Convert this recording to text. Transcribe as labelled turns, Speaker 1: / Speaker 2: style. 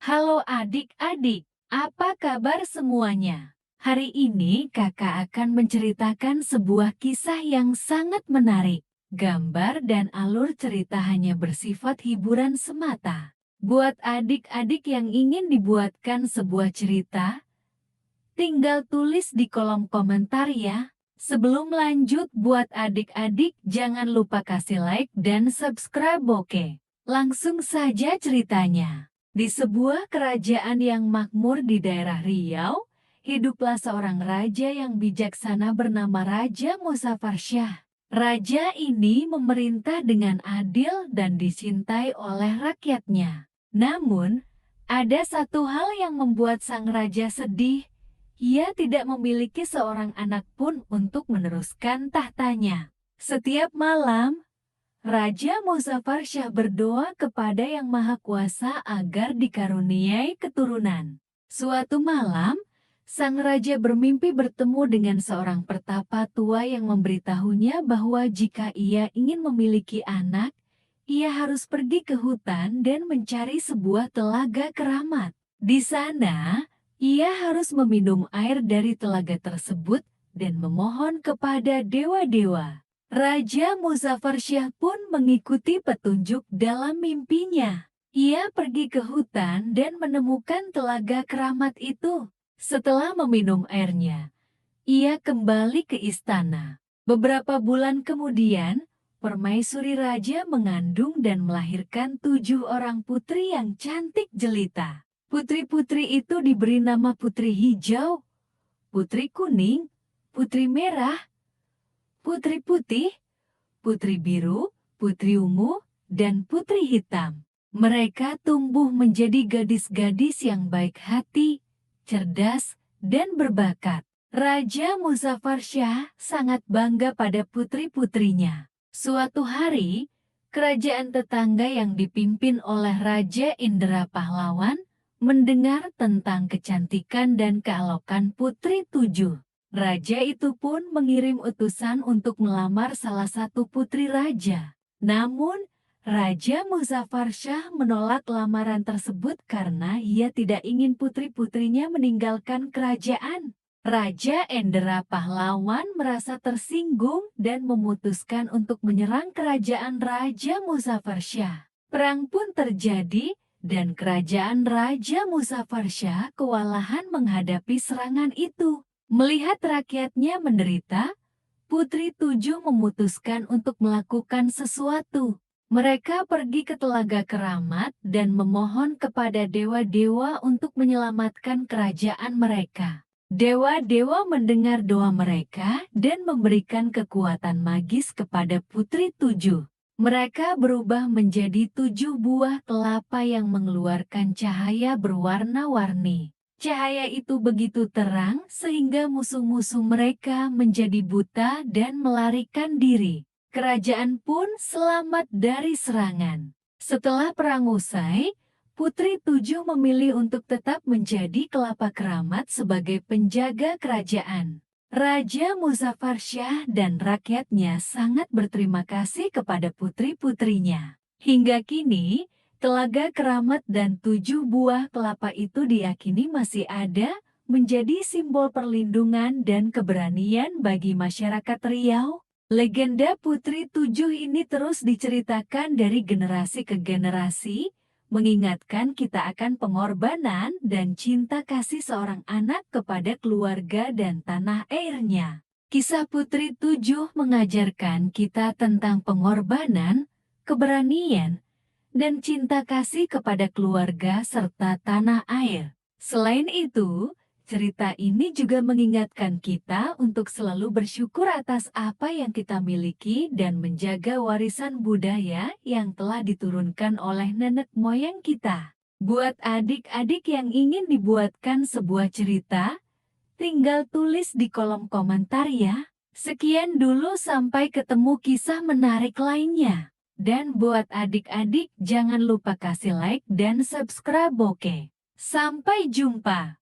Speaker 1: Halo adik-adik, apa kabar semuanya? Hari ini kakak akan menceritakan sebuah kisah yang sangat menarik. Gambar dan alur cerita hanya bersifat hiburan semata. Buat adik-adik yang ingin dibuatkan sebuah cerita, tinggal tulis di kolom komentar ya. Sebelum lanjut buat adik-adik jangan lupa kasih like dan subscribe oke. Langsung saja ceritanya. Di sebuah kerajaan yang makmur di daerah Riau, hiduplah seorang raja yang bijaksana bernama Raja Muzaffar Shah. Raja ini memerintah dengan adil dan dicintai oleh rakyatnya. Namun, ada satu hal yang membuat sang raja sedih. Ia tidak memiliki seorang anak pun untuk meneruskan tahtanya. Setiap malam, Raja Muzaffar Shah berdoa kepada Yang Maha Kuasa agar dikaruniai keturunan. Suatu malam, sang raja bermimpi bertemu dengan seorang pertapa tua yang memberitahunya bahwa jika ia ingin memiliki anak, ia harus pergi ke hutan dan mencari sebuah telaga keramat. Di sana, ia harus meminum air dari telaga tersebut dan memohon kepada dewa-dewa. Raja Muzaffar Shah pun mengikuti petunjuk dalam mimpinya. Ia pergi ke hutan dan menemukan telaga keramat itu. Setelah meminum airnya, ia kembali ke istana. Beberapa bulan kemudian, permaisuri raja mengandung dan melahirkan 7 orang putri yang cantik jelita. Putri-putri itu diberi nama putri hijau, putri kuning, putri merah, putri putih, putri biru, putri ungu, dan putri hitam. Mereka tumbuh menjadi gadis-gadis yang baik hati, cerdas, dan berbakat. Raja Muzaffar Shah sangat bangga pada putri-putrinya. Suatu hari, kerajaan tetangga yang dipimpin oleh Raja Indra Pahlawan mendengar tentang kecantikan dan keelokan putri 7. Raja itu pun mengirim utusan untuk melamar salah satu putri raja. Namun, Raja Muzaffar Shah menolak lamaran tersebut karena ia tidak ingin putri-putrinya meninggalkan kerajaan. Raja Endera Pahlawan merasa tersinggung dan memutuskan untuk menyerang kerajaan Raja Muzaffar Shah. Perang pun terjadi dan kerajaan Raja Muzaffar Shah kewalahan menghadapi serangan itu. Melihat rakyatnya menderita, Putri 7 memutuskan untuk melakukan sesuatu. Mereka pergi ke telaga keramat dan memohon kepada dewa-dewa untuk menyelamatkan kerajaan mereka. Dewa-dewa mendengar doa mereka dan memberikan kekuatan magis kepada Putri 7. Mereka berubah menjadi 7 buah kelapa yang mengeluarkan cahaya berwarna-warni. Cahaya itu begitu terang sehingga musuh-musuh mereka menjadi buta dan melarikan diri. Kerajaan pun selamat dari serangan. Setelah perang usai, Putri 7 memilih untuk tetap menjadi kelapa keramat sebagai penjaga kerajaan. Raja Muzaffar Shah dan rakyatnya sangat berterima kasih kepada putri-putrinya. Hingga kini, Telaga Keramat dan 7 buah kelapa itu diyakini masih ada, menjadi simbol perlindungan dan keberanian bagi masyarakat Riau. Legenda Putri 7 ini terus diceritakan dari generasi ke generasi, mengingatkan kita akan pengorbanan dan cinta kasih seorang anak kepada keluarga dan tanah airnya. Kisah Putri 7 mengajarkan kita tentang pengorbanan, keberanian, dan cinta kasih kepada keluarga serta tanah air. Selain itu, cerita ini juga mengingatkan kita untuk selalu bersyukur atas apa yang kita miliki dan menjaga warisan budaya yang telah diturunkan oleh nenek moyang kita. Buat adik-adik yang ingin dibuatkan sebuah cerita, tinggal tulis di kolom komentar ya. Sekian dulu, sampai ketemu kisah menarik lainnya. Dan buat adik-adik jangan lupa kasih like dan subscribe oke. Sampai jumpa.